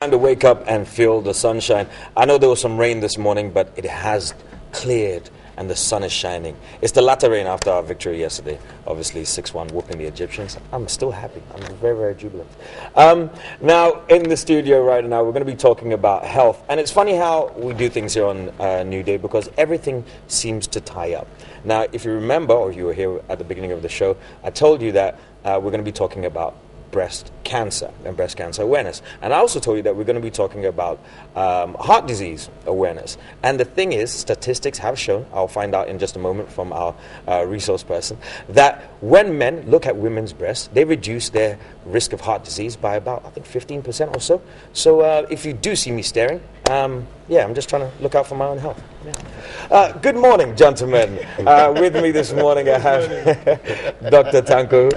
Time to wake up and feel the sunshine. I know there was some rain this morning, but it has cleared and the sun is shining. It's the latter rain after our victory yesterday. Obviously, 6-1 whooping the Egyptians. I'm still happy. I'm very, very jubilant. Now, in the studio right now, we're going to be talking about health. And it's funny how we do things here on New Day because everything seems to tie up. Now, if you remember, or you were here at the beginning of the show, I told you that we're going to be talking about breast cancer and breast cancer awareness. And I also told you that we're going to be talking about heart disease awareness. And the thing is, statistics have shown, I'll find out in just a moment from our resource person, that when men look at women's breasts, they reduce their risk of heart disease by about, I think, 15% or so. So if you do see me staring, yeah, I'm just trying to look out for my own health. Yeah. Good morning, gentlemen. With me this morning I have Dr. Tanko,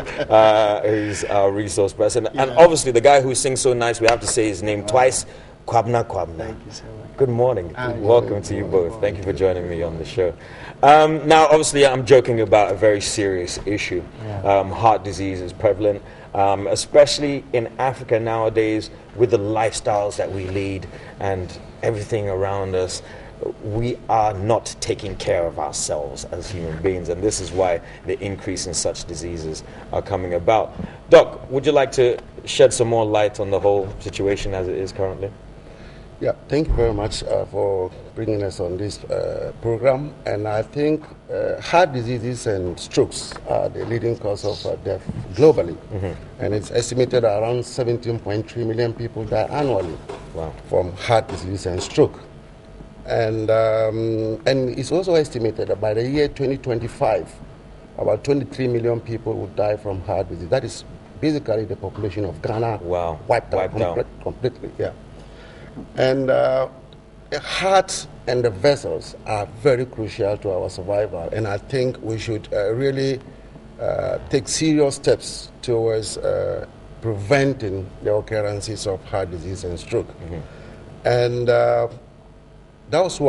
who's our resource person. And obviously the guy who sings so nice, we have to say his name twice, Kwabna. Thank you so much. Good morning. Welcome to you both. Thank you for joining me on the show. Now, obviously, I'm joking about a very serious issue. Heart disease is prevalent, especially in Africa nowadays with the lifestyles that we lead and everything around us. We are not taking care of ourselves as human beings, and this is why the increase in such diseases are coming about. Doc, would you like to shed some more light on the whole situation as it is currently? Yeah, thank you very much for bringing us on this program. And I think heart diseases and strokes are the leading cause of death globally. And it's estimated around 17.3 million people die annually from heart disease and stroke. And it's also estimated that by the year 2025, about 23 million people will die from heart disease. That is basically the population of Ghana wiped out completely. Yeah. And the heart and the vessels are very crucial to our survival. And I think we should really take serious steps towards preventing the occurrences of heart disease and stroke. And that is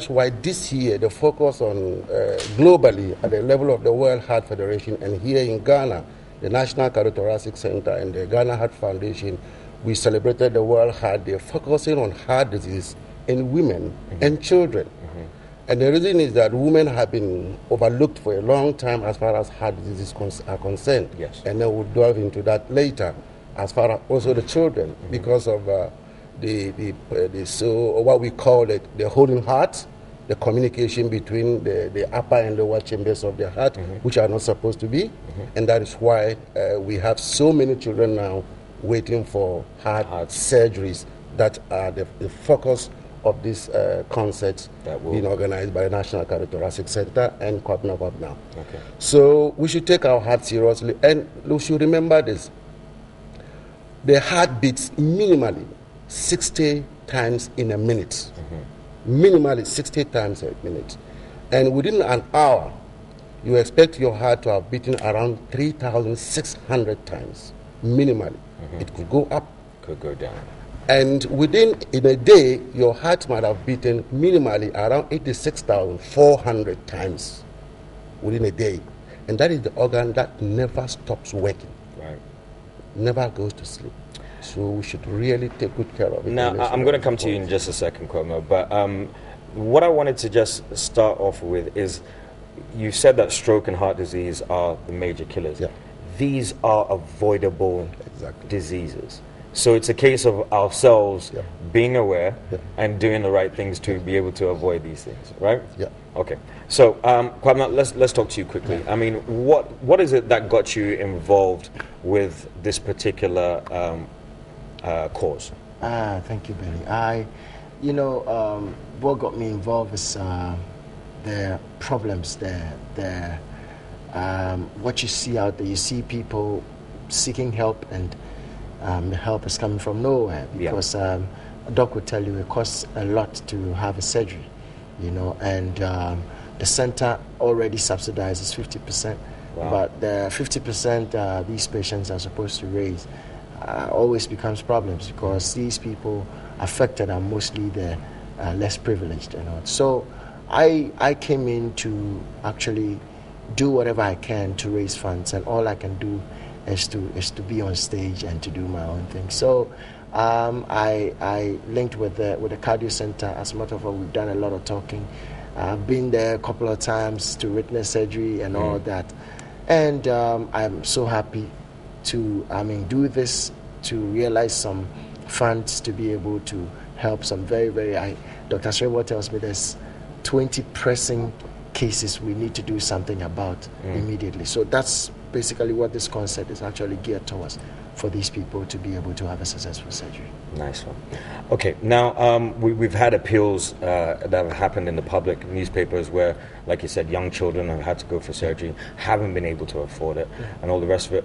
why this year the focus on globally at the level of the World Heart Federation and here in Ghana, the National Cardiothoracic Center and the Ghana Heart Foundation, we celebrated the World Heart Day focusing on heart disease in women and children. And the reason is that women have been overlooked for a long time as far as heart diseases are concerned. Yes. And then we'll delve into that later as far as also the children because of what we call the holding heart, the communication between the upper and lower chambers of the heart, which are not supposed to be. And that is why we have so many children now waiting for heart surgeries that are the focus of this concert being organized by the National Cardiothoracic Center and Kwabna. Okay. So we should take our heart seriously, and we should remember this. The heart beats minimally 60 times in a minute. Minimally 60 times a minute. And within an hour, you expect your heart to have beaten around 3,600 times, minimally. It could go up. Could go down. And in a day, your heart might have beaten minimally around 86,400 times within a day. And that is the organ that never stops working. Right. Never goes to sleep. So we should really take good care of it. Now, I'm going to come to you in just a second, Kwame, but what I wanted to just start off with is, you said that stroke and heart disease are the major killers. Yeah. These are avoidable diseases. So it's a case of ourselves being aware and doing the right things to be able to avoid these things, right? Yeah. Okay. So, Kwabna, let's talk to you quickly. I mean, what is it that got you involved with this particular cause? Thank you, Benny. What got me involved is the problems there. What you see out there, you see people seeking help, and the help is coming from nowhere because a doc would tell you it costs a lot to have a surgery, and the center already subsidizes 50%, but the 50% these patients are supposed to raise always becomes problems because these people affected are mostly the less privileged. So I came in to actually do whatever I can to raise funds, and all I can do is to be on stage and to do my own thing. So I linked with the cardio center. As a matter of fact, we've done a lot of talking. I've been there a couple of times to witness surgery and all that. And I'm so happy to, do this to realize some funds to be able to help some Dr. Srewa tells me there's 20 pressing cases we need to do something about immediately. So that's basically what this concept is actually geared towards, for these people to be able to have a successful surgery. Nice one. Okay, now we've had appeals that have happened in the public newspapers where, like you said, young children have had to go for surgery, haven't been able to afford it, and all the rest of it.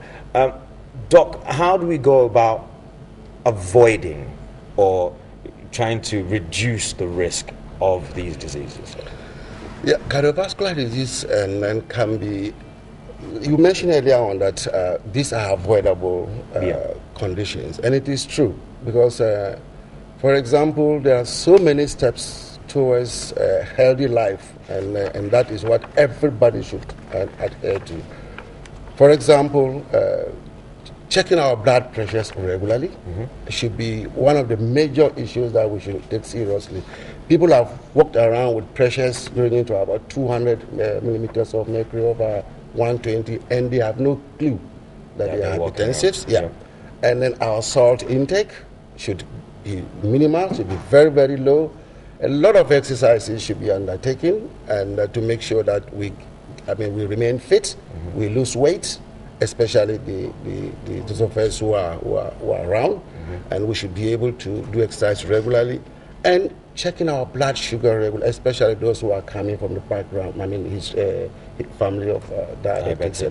Doc, how do we go about avoiding or trying to reduce the risk of these diseases? Yeah, cardiovascular disease and can be. You mentioned earlier on that these are avoidable conditions, and it is true because, for example, there are so many steps towards a healthy life, and that is what everybody should adhere to. For example, checking our blood pressures regularly should be one of the major issues that we should take seriously. People have walked around with pressures going into about 200 millimeters of mercury over 120, and they have no clue that they are hypertensive. Yeah. And then our salt intake should be minimal, should be very, very low. A lot of exercises should be undertaken, and to make sure that we remain fit, we lose weight, especially those of us who are around, and we should be able to do exercise regularly, and checking our blood sugar regularly, especially those who are coming from the background. His family of diabetics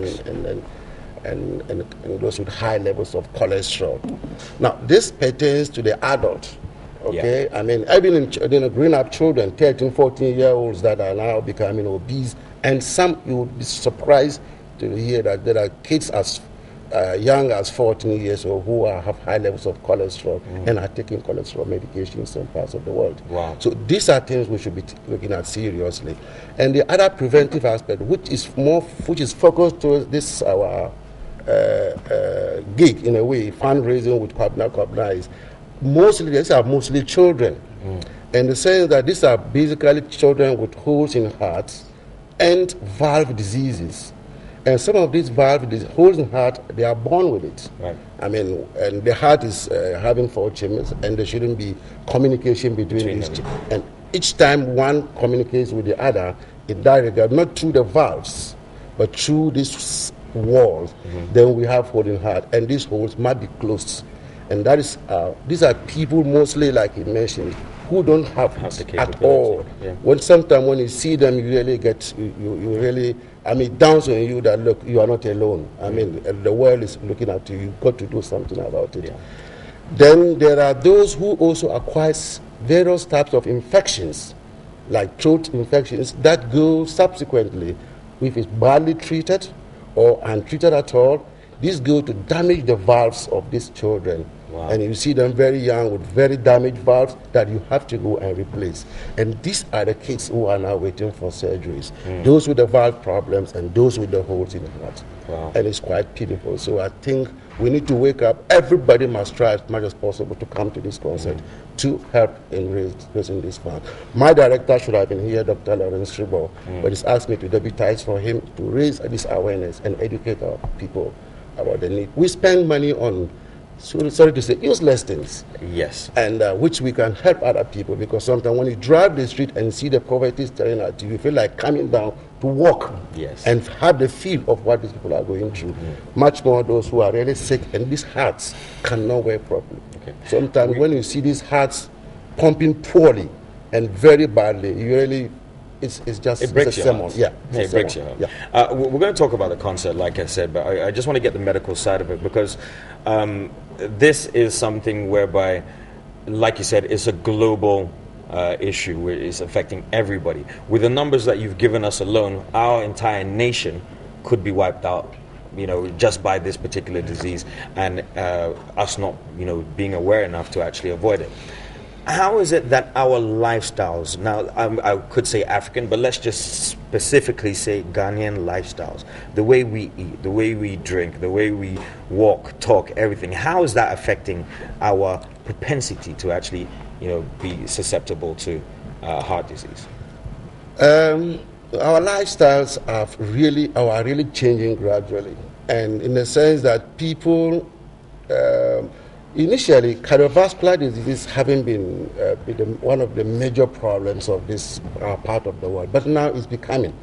and those with high levels of cholesterol. Now, this pertains to the adult. Okay, even growing up children, 13, 14-year-olds that are now becoming obese, and some, you will be surprised to hear that there are kids as young as 14 years old who have high levels of cholesterol and are taking cholesterol medication in some parts of the world. Wow. So these are things we should be looking at seriously. And the other preventive aspect, which is focused towards this our gig in a way, fundraising with Kwabena is these are mostly children. And the sense that these are basically children with holes in hearts and valve diseases. And some of these holes in the heart, they are born with it. Right. And the heart is having 4 chambers, and there shouldn't be communication between these. And each time one communicates with the other, in that regard, not through the valves, but through this walls, then we have hole in heart, and these holes might be closed. And that is, these are people mostly, like you mentioned, who don't have it at all. Yeah. When you see them, you really you really, downs on you that, look, you are not alone. The world is looking at you. You've got to do something about it. Yeah. Then there are those who also acquire various types of infections, like throat infections, that go subsequently, if it's badly treated or untreated at all. These go to damage the valves of these children. Wow. And you see them very young with very damaged valves that you have to go and replace. And these are the kids who are now waiting for surgeries. Those with the valve problems and those with the holes in the heart. Wow. And it's quite pitiful. So I think we need to wake up. Everybody must try as much as possible to come to this concert to help in raising this fund. My director should have been here, Dr. Lawrence Shribble, but he's asked me to deputize for him to raise this awareness and educate our people about the need. We spend money on, sorry to say, useless things. Yes. And which we can help other people, because sometimes when you drive the street and see the poverty staring at you, you feel like coming down to walk and have the feel of what these people are going through. Much more those who are really sick and these hearts cannot work properly. Okay. Sometimes when you see these hearts pumping poorly and very badly, you really, it breaks your heart. Yeah, it breaks your heart. Yeah. We're going to talk about the concert, like I said, but I just want to get the medical side of it, because this is something whereby, like you said, it's a global issue where it's affecting everybody. With the numbers that you've given us alone, our entire nation could be wiped out, just by this particular disease, and us not, being aware enough to actually avoid it. How is it that our lifestyles, now I could say African, but let's just specifically say Ghanaian lifestyles, the way we eat, the way we drink, the way we walk, talk, everything, how is that affecting our propensity to actually, be susceptible to heart disease? Our lifestyles are really changing gradually, and in the sense that people initially cardiovascular disease having been one of the major problems of this part of the world, but now it's becoming,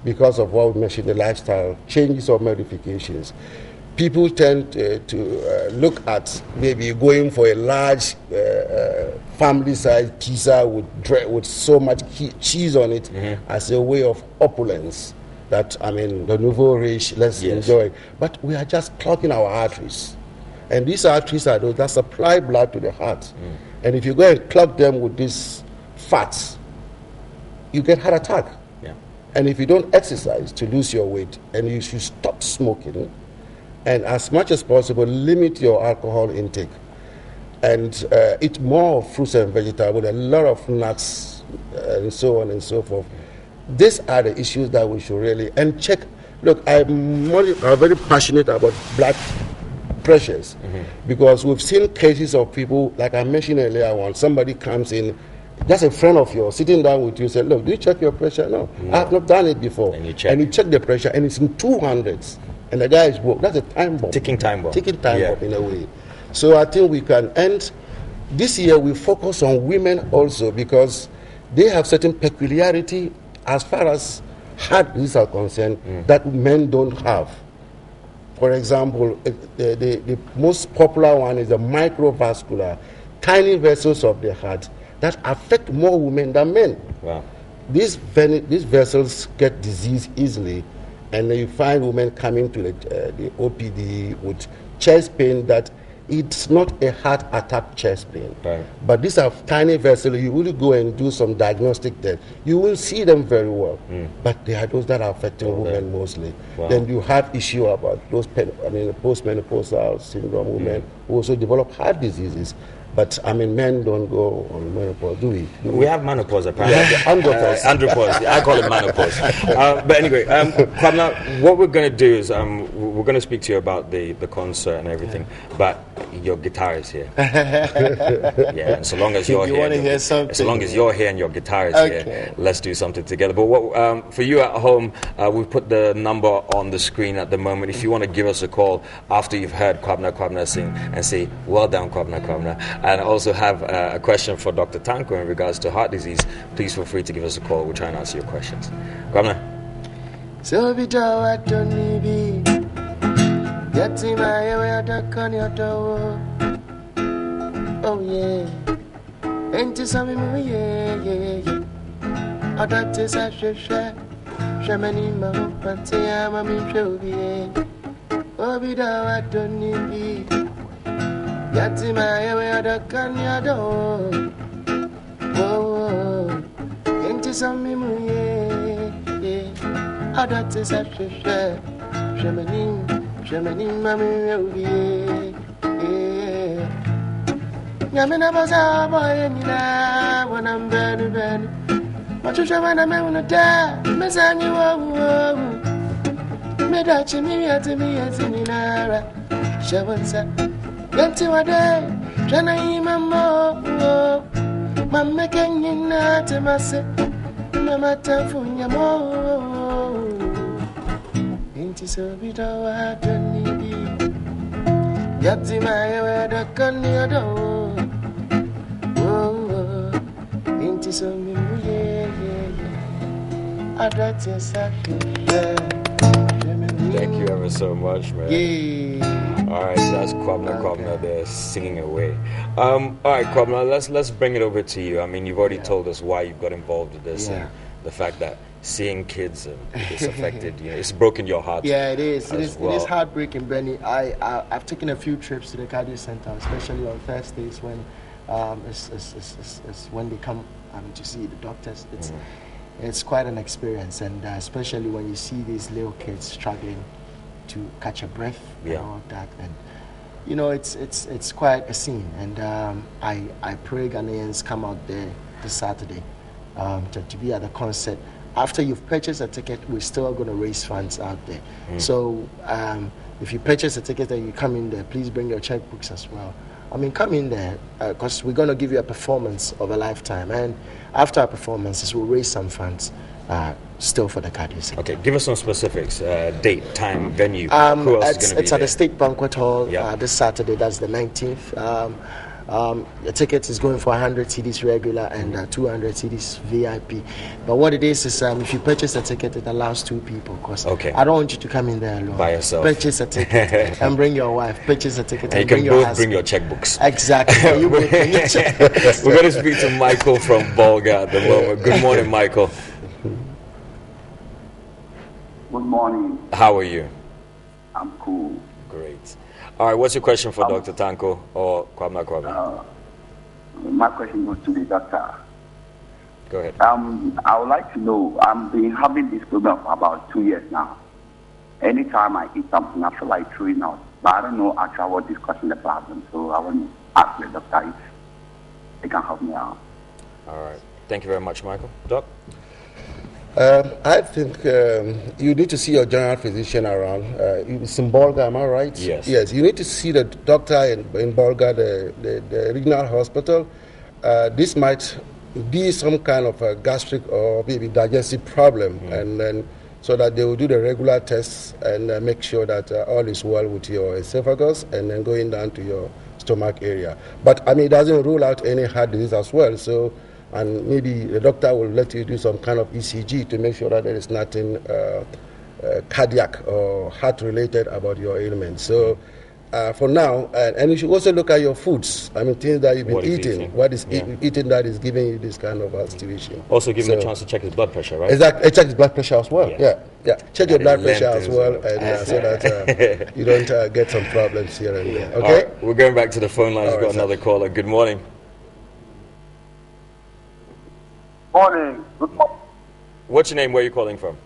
because of what we mentioned, the lifestyle changes or modifications. People tend to look at maybe going for a large family-sized pizza with so much cheese on it as a way of opulence. That, the nouveau riche, let's enjoy. But we are just clogging our arteries. And these arteries are those that supply blood to the heart. And if you go and clog them with these fats, you get heart attack. Yeah. And if you don't exercise to lose your weight, and you should stop smoking, and as much as possible limit your alcohol intake, and eat more fruits and vegetables, a lot of nuts, and so on and so forth. These are the issues that we should really check. Look, I'm very passionate about blood pressures, because we've seen cases of people, like I mentioned earlier, when somebody comes in, just a friend of yours sitting down with you, say, look, do you check your pressure? No, I've not done it before. And you check the pressure, and it's in 200s. And the guy is broke. That's a time bomb. Ticking time bomb. Bomb in a way. So I think we can end. This year we focus on women also, because they have certain peculiarity as far as heart disease are concerned that men don't have. For example, the most popular one is the microvascular, tiny vessels of the heart that affect more women than men. Wow. These vessels get disease easily, and you find women coming to the OPD with chest pain that it's not a heart attack chest pain. Right. But these are tiny vessels. You will go and do some diagnostic there. You will see them very well. But they are those that are affecting women mostly. Wow. Then you have issue about those postmenopausal syndrome women who also develop heart diseases. But men don't go on menopause, do we? We have menopause apparently. Yeah, andropause. Andropause. I call it menopause. But anyway, Kwabena, what we're going to do is we're going to speak to you about the concert and everything. But your guitar is here. Yeah, and so long as you're you here, want to hear something? as long as you're here and your guitar is here, let's do something together. But what for you at home, we've put the number on the screen at the moment. If you want to give us a call after you've heard Kwabena sing and say, well done, Kwabena, and also have a question for Dr. Tanko in regards to heart disease, please feel free to give us a call. We'll try and answer your questions. Kwabena. So be I don't need get in my area, your door. Oh yeah, ain't it something? Yeah. I got this I should share. Shamani, my hope, and say I'm a show. Oh, be I don't need get in my area, your door. Oh, ain't it something? Yeah. I got this I should share. Shamani, mommy, yeah. Yamina was a boy, and when I'm bed. What you when I'm going to die, Miss Annie, Medachi, me at me as in Nara. Shawansa, Yanti wa day, Jana Imamo, Mamma can you not a masse, Mamma Tafunya mo. Ain't it so bit of I don't need you. Yati my way, the gun your door. Oh, ain't it so me, yeah. I got your sack. Thank you ever so much, man. Yeah. All right, so that's Kwabena there singing away. All right, Kwabena, let's bring it over to you. I mean, you've already told us why you got involved with this and the fact that seeing kids it's affected, it's broken your heart. Yeah, it is. It is heartbreaking, Benny. I've taken a few trips to the cardio center, especially on Thursdays when it's when they come to see the doctors. It's quite an experience, and especially when you see these little kids struggling to catch a breath and all that, and it's quite a scene. And I pray Ghanaians come out there this Saturday to be at the concert. After you've purchased a ticket, we're still going to raise funds out there. So if you purchase a ticket and you come in there, please bring your checkbooks as well. I mean, come in there because we're going to give you a performance of a lifetime. And after our performances, we'll raise some funds still for the cardio center. Okay, give us some specifics, date, time, venue. Who else is going to be there? It's at the State Banquet Hall this Saturday, that's the 19th. The ticket is going for 100 cedis regular and 200 cedis VIP. But what it is if you purchase a ticket, it allows 2 people. Because I don't want you to come in there alone. By yourself. Purchase a ticket and bring your wife. Purchase a ticket and bring your husband. Bring your checkbooks. Exactly. You both bring your checkbooks. We're going to speak to Michael from Bolga at the moment. Good morning, Michael. Good morning. How are you? I'm cool. Great. All right, what's your question for Dr. Tanko or Kwame? My question goes to the doctor. Go ahead. I would like to know, I've been having this problem for about 2 years now. Anytime I eat something, I feel like throwing out. But I don't know actually what is causing the problem. So I want to ask the doctor if they can help me out. All right. Thank you very much, Michael. Doc? I think you need to see your general physician around. It's in Bolga, am I right? Yes. Yes, you need to see the doctor in Bolga, the regional hospital. This might be some kind of a gastric or maybe digestive problem, and then so that they will do the regular tests and make sure that all is well with your esophagus, and then going down to your stomach area. But I mean, it doesn't rule out any heart disease as well. So. And maybe the doctor will let you do some kind of ECG to make sure that there is nothing cardiac or heart-related about your ailment. So for now, and you should also look at your foods. I mean, things that you've been eating. What is eating that is giving you this kind of situation. Also give him a chance to check his blood pressure, right? Exactly. Check his blood pressure as well. Yeah. Check your blood pressure as well, and so that you don't get some problems here and there. Okay? Right, we're going back to the phone lines. We've got another caller. Good morning. Morning. Good morning. What's your name? Where are you calling from?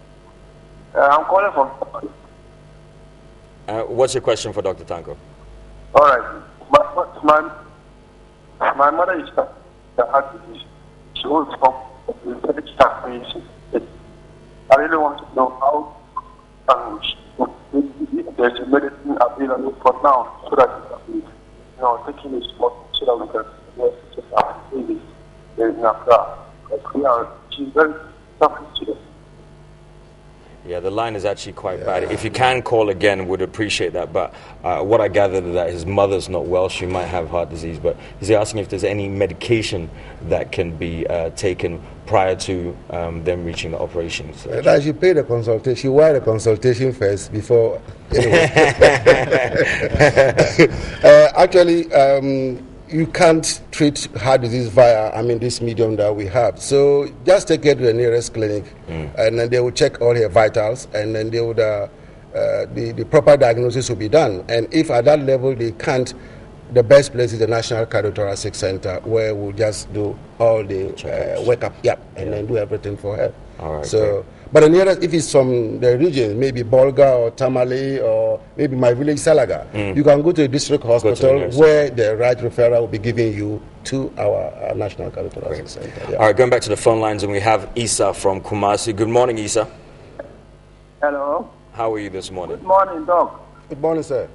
I'm calling from. What's your question for Dr. Tanko? All right. My mother is a heart disease. She wants to come. I really want to know how there's a medicine available for now so that we can taking this so that we can get in Accra. She's very tough today. Yeah, the line is actually quite bad. If you can call again, would appreciate that. But what I gathered is that his mother's not well. She might have heart disease. But he's asking if there's any medication that can be taken prior to them reaching the operation. So that you pay the consultation. Why the consultation first before? Anyway. Actually. You can't treat heart disease via, this medium that we have. So just take it to the nearest clinic, and then they will check all your vitals, and then they would, the proper diagnosis will be done. And if at that level they can't, the best place is the National Cardiothoracic Center, where we'll just do all the workup, and then do everything for her. All right, so. great. But the nearest, if it's from the region, maybe Bolga or Tamale or maybe my village Salaga, you can go to the district hospital where the right referral will be giving you to our National Cardiothoracic Center. Yeah. All right, going back to the phone lines, and we have Isa from Kumasi. Good morning, Isa. Hello. How are you this morning? Good morning, Doc. Good morning, sir.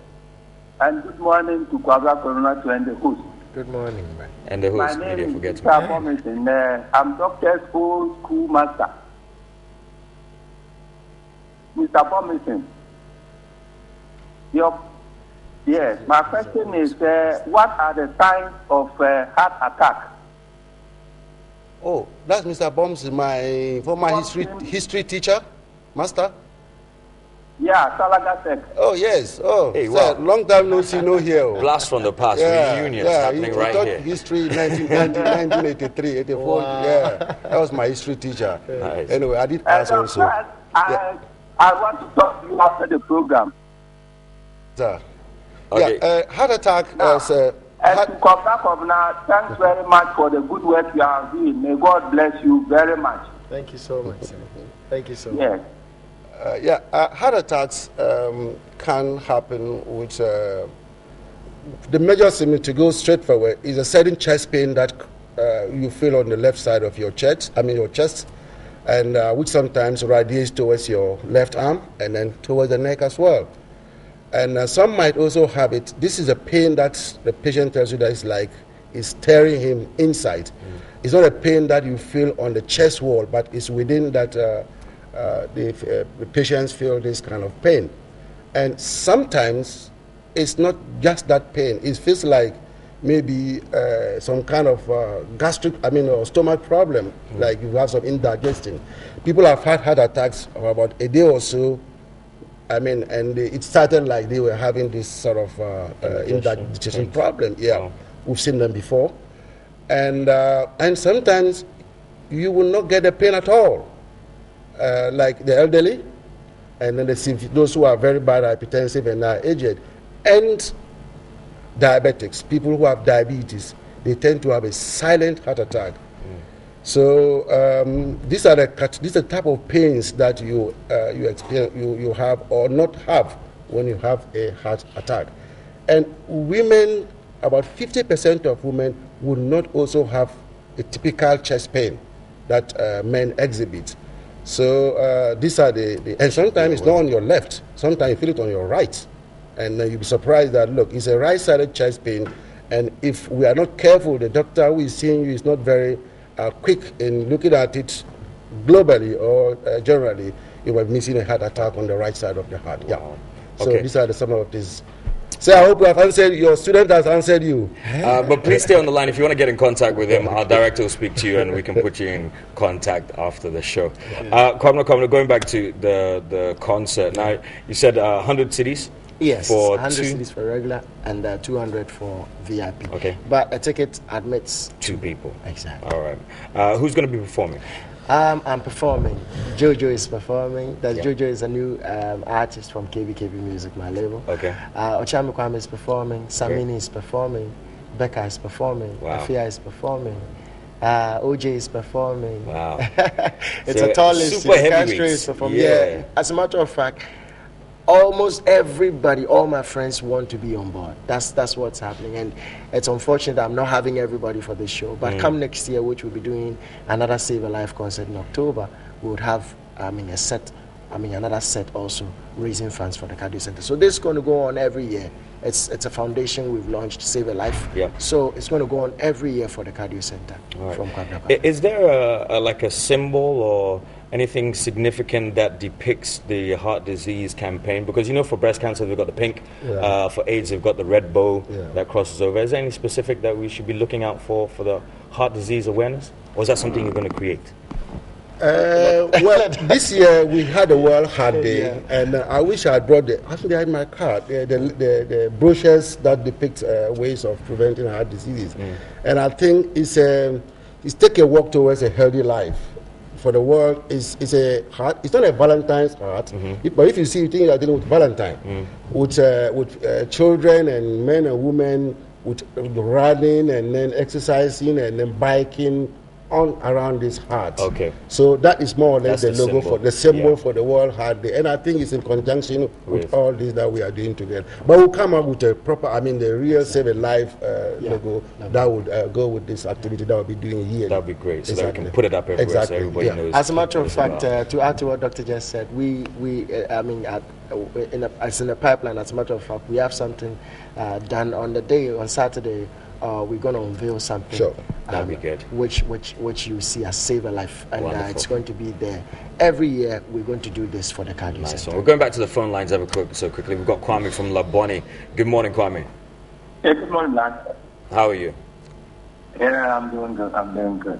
And good morning to Kwabra Corona to and the host. Good morning, man. And the host, my name forget is Mr. I'm Doctor's old school master. Mr. Bomington, yes, my question is, what are the signs of heart attack? Oh, that's Mr. Bombs, my former history teacher, master. Yeah, Salaga Tech. Oh, yes. Oh, hey, sir, wow. Long time no see, no here. Blast from the past, reunions happening right here. History 1983, 84. Wow. Yeah, that was my history teacher. Nice. Anyway, I did pass also. I want to talk to you after the program. Sir. Okay. Yeah, heart attack, sir. And to come back up now, thanks very much for the good work you are doing. May God bless you very much. Thank you so much, sir. Thank you so much. Yes. Heart attacks can happen with the major symptom, to go straight forward, is a sudden chest pain that you feel on the left side of your chest, and which sometimes radiates towards your left arm and then towards the neck as well. And some might also have it. This is a pain that the patient tells you that is tearing him inside. It's not a pain that you feel on the chest wall, but it's within that the patients feel this kind of pain. And sometimes it's not just that pain. It feels like maybe some kind of or stomach problem, like you have some indigestion. People have had heart attacks for about a day or so. And it started like they were having this sort of indigestion problem. Yeah, wow. We've seen them before. And sometimes you will not get the pain at all, like the elderly, and then those who are very bad hypertensive and are aged, and diabetics, people who have diabetes, they tend to have a silent heart attack. So these are the type of pains that you experience, you have or not have when you have a heart attack. And women, about 50% of women would not also have a typical chest pain that men exhibit. So these are and sometimes it's not on your left, sometimes you feel it on your right. And you'll be surprised that, look, it's a right-sided chest pain, and if we are not careful, the doctor who is seeing you is not very quick in looking at it globally or generally, you might be missing a heart attack on the right side of the heart. Yeah. So these are some of these. So I hope we have answered, your student has answered you. But please stay on the line. If you want to get in contact with him, our director will speak to you and we can put you in contact after the show. Kwamna, going back to the concert. Now, you said 100 cedis? Yes, for 100 cedis for regular and 200 for VIP. Okay. But a ticket admits two people. Exactly. All right. Who's going to be performing? I'm performing. Jojo is performing. Jojo is a new artist from KBKB Music, my label. Okay. Ochami Kwame is performing. Samini is performing. Becca is performing. Wow. Afia is performing. OJ is performing. Wow. It's a tall list. Super heavyweights. Is performing. Yeah. As a matter of fact, almost everybody, all my friends want to be on board. That's what's happening, and it's unfortunate that I'm not having everybody for this show. But come next year, which we'll be doing another Save a Life concert in October, we would have another set also raising funds for the cardio center. So this is going to go on every year. It's a foundation we've launched, Save a Life. Yep. So it's going to go on every year for the cardio center. Right. From Kwabna. Is there a symbol or anything significant that depicts the heart disease campaign? Because for breast cancer they've got the pink, for AIDS they've got the red bow that crosses over. Is there any specific that we should be looking out for the heart disease awareness, or is that something you're going to create? Well, this year we had a World Heart Day, and I wish I had brought actually I had my card, the brochures that depict ways of preventing heart diseases. And I think it's take a walk towards a healthy life. For the world, it's a heart. It's not a Valentine's heart, but if you see, you think you are dealing with Valentine, with children and men and women, with running and then exercising and then biking on around this heart. Okay. So that is more or less the logo symbol. for the symbol for the World Heart Day, and I think it's in conjunction with all this that we are doing together. But we'll come up with a proper, the real Save a Life logo that would go with this activity that we'll be doing here. That would be great. So that we can put it up everywhere so everybody knows. As a matter of fact, to add to what Dr. just said, it's in the pipeline. As a matter of fact, we have something done on the day, on Saturday. We're going to unveil something. Sure. That'd be good. Which you see as Save a Life, and it's going to be there every year. We're going to do this for the cardio center. We're going back to the phone lines quickly. We've got Kwame from Labone. Good morning, Kwame. Yeah, good morning, lad. How are you? Yeah, I'm doing good.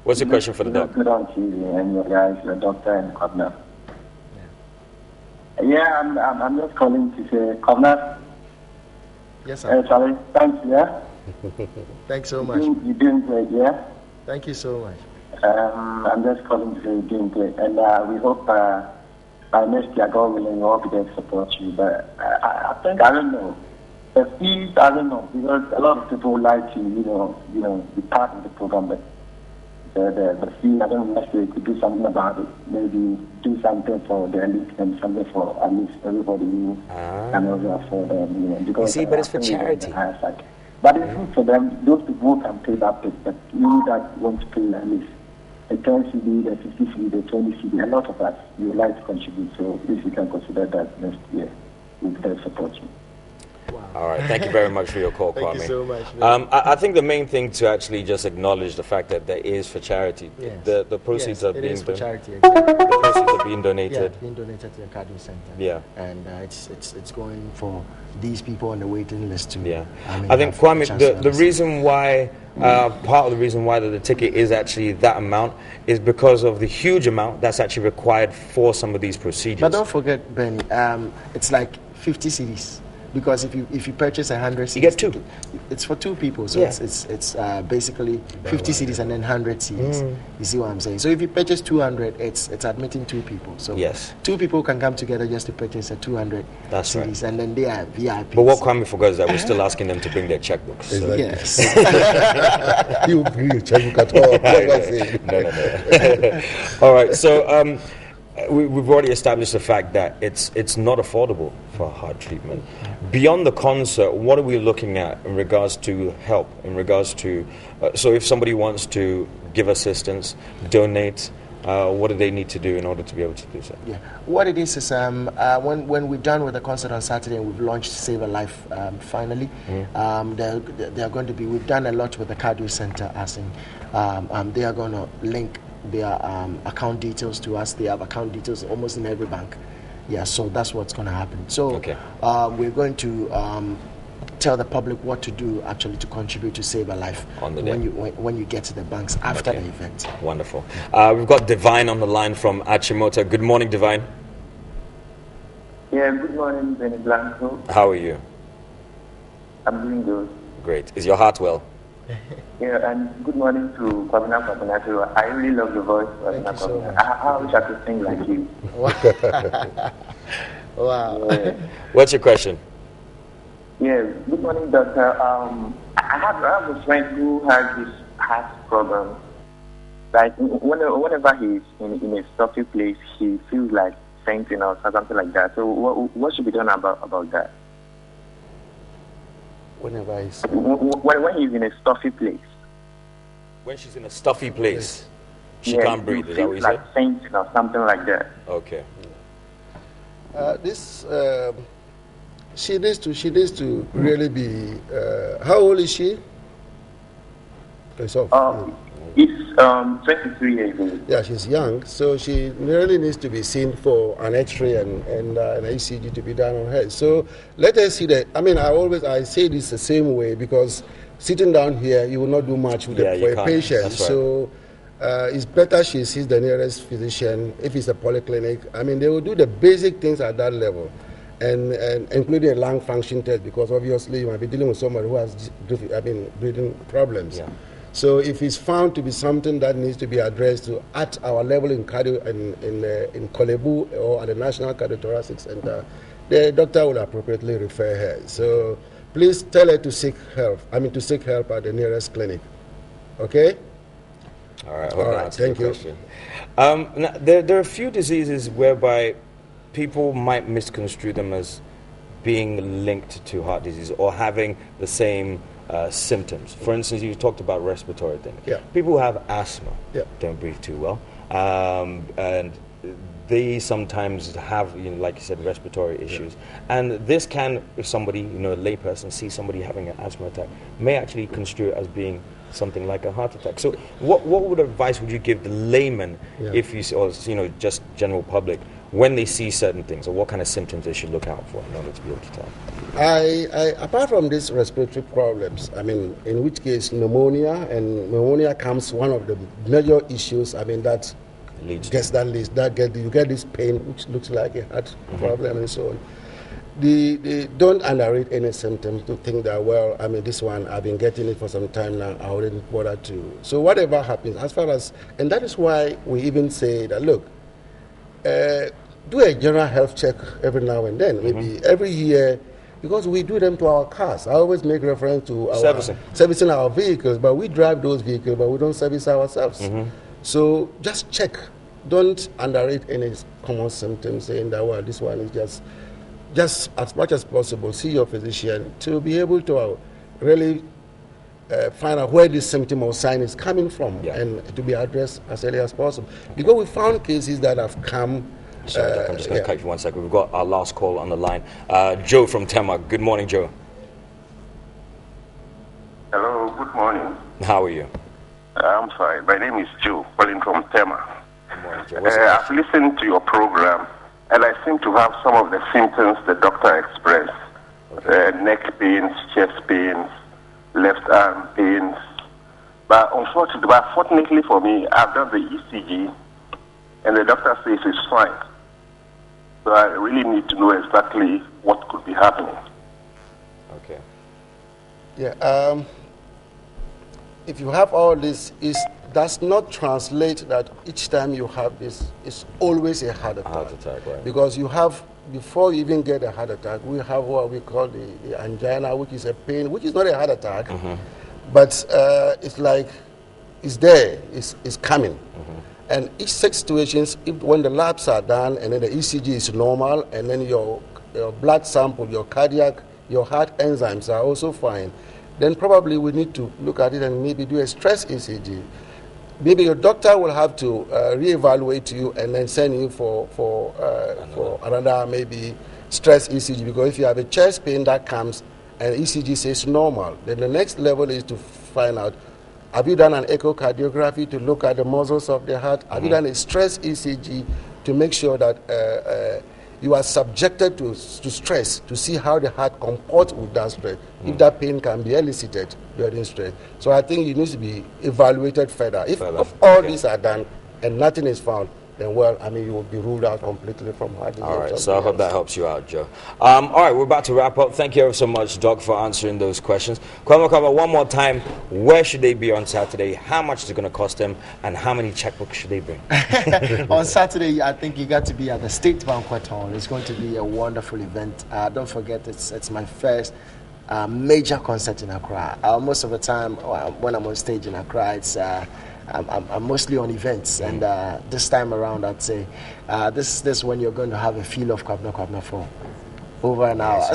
What's the question for the doctor? Good on TV and your guys, the doctor and Kwabna. Yeah, I'm just calling to say, Kwabna. Yes, sir. Charlie, thanks, yeah? Thanks so much. You're doing great, yeah? Thank you so much. I'm just calling to say you're doing great. And we hope by next year, God willing, we'll be there to support you. But I think, I don't know. The fees, I don't know, because a lot of people would like to, be part of the program, but the fee, I don't know if they could do something about it. Maybe do something for the elite and something for at least everybody who can also afford them. Because but it's for charity. But it's good for them, those people who can pay that bit, but you that want to pay at least the 10 CD, the 50 CD, the 20 CD, a lot of us, we would like to contribute. So if you can consider that next year. will support you. All right, thank you very much for your call, Kwame. Thank you so much. I think the main thing to actually just acknowledge the fact that there is for charity. Yes. The proceeds are it being is for donated. charity. Exactly. The proceeds are being donated. Yeah, being donated to the cardio center. Yeah. And it's going for these people on the waiting list too. Yeah, mean, I think have a Kwame, chance to the receive. reason why, part of the reason why the ticket is actually that amount is because of the huge amount that's actually required for some of these procedures. But don't forget, Benny, it's like 50 cedis. Because if you purchase 100 cedis, You get two. It's for two people, so Yeah. it's basically 50 cedis and then 100 cedis. You see what I'm saying? So if you purchase 200, it's admitting two people. So Yes. two people can come together just to purchase a 200 That's right. cedis, and then they are VIPs. But what Kwame forgot is that we're still asking them to bring their checkbooks. So. Yes. You bring your checkbook at all. No. All right, so we've already established the fact that it's not affordable for heart treatment. Beyond the concert, what are we looking at in regards to help, in regards to, so if somebody wants to give assistance, donate, what do they need to do in order to be able to do so? Yeah, what it is when we're done with the concert on Saturday and we've launched Save a Life finally, they're going to be, we've done a lot with the cardio center as in they are going to link their account details to us. They have account details almost in every bank. Yeah, so that's what's going to happen. So we're going to tell the public what to do actually to contribute to Save a Life when you get to the banks after the event. Wonderful. We've got Divine on the line from Achimota. Good morning, Divine. Yeah, good morning, Benny Blanco. How are you? I'm doing good. Great. Is your heart well? Yeah, and good morning to Kwabena Kwabena. I really love your voice, Kwabena Kwabena. I wish I could sing like you. Wow. Yeah. What's your question? Yeah, good morning, doctor. I have a friend who has this heart problem. Like, whenever he's in a stuffy place, he feels like fainting or something like that. So what should be done about that? Whenever he's... When he's in a stuffy place. When she's in a stuffy place, she can't breathe. Is that what you like said? fainting or something like that. Okay. She needs to really be. How old is she? It's 23 years old. Yeah, she's young, so she really needs to be seen for an X-ray and an ECG to be done on her. So let us see that. I mean, I say this the same way because sitting down here, you will not do much for a patient. That's right. So it's better she sees the nearest physician. If it's a polyclinic, I mean, they will do the basic things at that level, and including a lung function test, because obviously you might be dealing with somebody who has breathing problems. Yeah. So if it's found to be something that needs to be addressed at our level in cardio in Kolebu or at the National Cardiothoracic Center, the doctor will appropriately refer her. So please tell her to seek help. To seek help at the nearest clinic. Okay? All right. All right. Thank you. Now, there are a few diseases whereby people might misconstrue them as being linked to heart disease or having the same symptoms. For instance, you talked about respiratory things. Yeah. People who have asthma don't breathe too well, and they sometimes have, like you said, respiratory issues. And this can, if somebody, a layperson, sees somebody having an asthma attack, may actually construe it as being something like a heart attack. So what advice would you give the layman if you, or just general public, when they see certain things, or what kind of symptoms they should look out for in order to be able to tell? Apart from these respiratory problems, in which case pneumonia comes one of the major issues, that you get this pain which looks like a heart problem and so on. Don't underrate any symptoms to think that, this one, I've been getting it for some time now, I wouldn't bother to. So whatever happens, and that is why we even say that, look, do a general health check every now and then, maybe every year, because we do them to our cars. I always make reference to servicing our vehicles, but we drive those vehicles, but we don't service ourselves. So just check. Don't underrate any common symptoms, saying that, this one is just as much as possible, see your physician to be able to really find out where this symptom or sign is coming from and to be addressed as early as possible. Because we found cases that have come Sorry, Doc, I'm just going to cut you 1 second. We've got our last call on the line. Joe from Tema. Good morning, Joe. Hello, good morning. How are you? I'm fine. My name is Joe, calling from Tema. Good morning, Joe. I've listened to your program, and I seem to have some of the symptoms the doctor expressed. Neck pains, chest pains, left arm pains. But fortunately for me, I've done the ECG, and the doctor says it's fine. So I really need to know exactly what could be happening. Okay. Yeah. If you have all this, it does not translate that each time you have this, it's always a heart attack. Heart attack, right. Because you have, before you even get a heart attack, we have what we call the angina, which is a pain, which is not a heart attack, but it's like, it's there, it's coming. And each situations, when the labs are done and then the ECG is normal and then your blood sample, your cardiac, your heart enzymes are also fine, then probably we need to look at it and maybe do a stress ECG. Maybe your doctor will have to reevaluate you and then send you for another maybe stress ECG, because if you have a chest pain that comes and ECG says normal, then the next level is to find out, have you done an echocardiography to look at the muscles of the heart? Have you done a stress ECG to make sure that you are subjected to stress, to see how the heart comports with that stress, if that pain can be elicited during stress. So I think it needs to be evaluated further. If all these are done and nothing is found, then you will be ruled out completely from heart disease. All right, so I hope that helps you out, Joe. All right, we're about to wrap up. Thank you ever so much, Doc, for answering those questions. Kwame, one more time, where should they be on Saturday? How much is it going to cost them? And how many checkbooks should they bring? On Saturday, I think you got to be at the State Banquet Hall. It's going to be a wonderful event. Don't forget, it's my first major concert in Accra. Most of the time, when I'm on stage in Accra, it's... I'm mostly on events, and this time around, I'd say this is when you're going to have a feel of Kwabena for over an hour.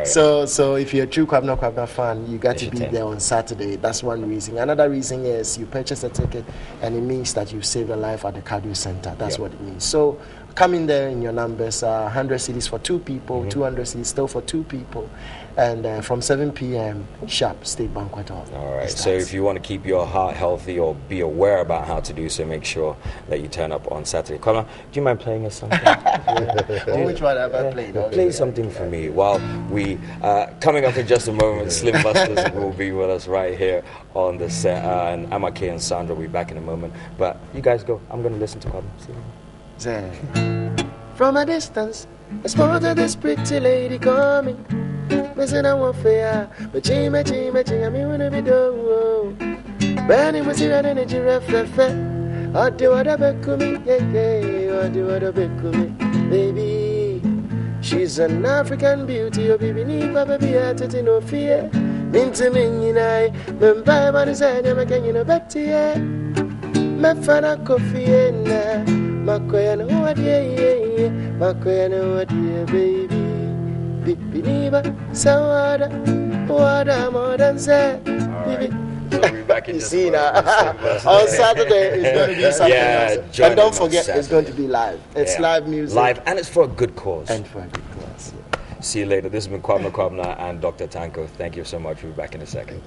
So if you're a true Kwabena fan, you got to be there on Saturday. That's one reason. Another reason is you purchase a ticket, and it means that you saved a life at the cardio center. That's what it means. So come in there in your numbers. 100 cedis for 2 people, 200 cedis still for 2 people. And from 7 p.m. sharp, State Banquet Hall. All right, so if you want to keep your heart healthy or be aware about how to do so, make sure that you turn up on Saturday. Kwame, do you mind playing us something? Which one have I played? Play something for me while we, coming up in just a moment, Slim Busters will be with us right here on the set, and Amake and Sandra will be back in a moment. But you guys go. I'm going to listen to Kwame. From a distance, I spotted this pretty lady coming. Missing I want fair, but Jimmy, I mean, when I be done. Benny was here and a giraffe, I do what I bet to me, yeah, I do what I bet to me, baby. She's an African beauty, oh, baby, need baby, at it, no fear. Into me, I, when by my side, I'm a can, Betty, my father coffee, and my queen, what, yeah, my queen, what, yeah, baby. Believer, so what I'm more than said. So we'll be back in you see now, on Saturday it's going to be something else. And don't forget, it's going to be live. It's live music. Live, and it's for a good cause. And for a good cause. See you later. This has been Kwabena and Dr. Tanko. Thank you so much. We'll be back in a second.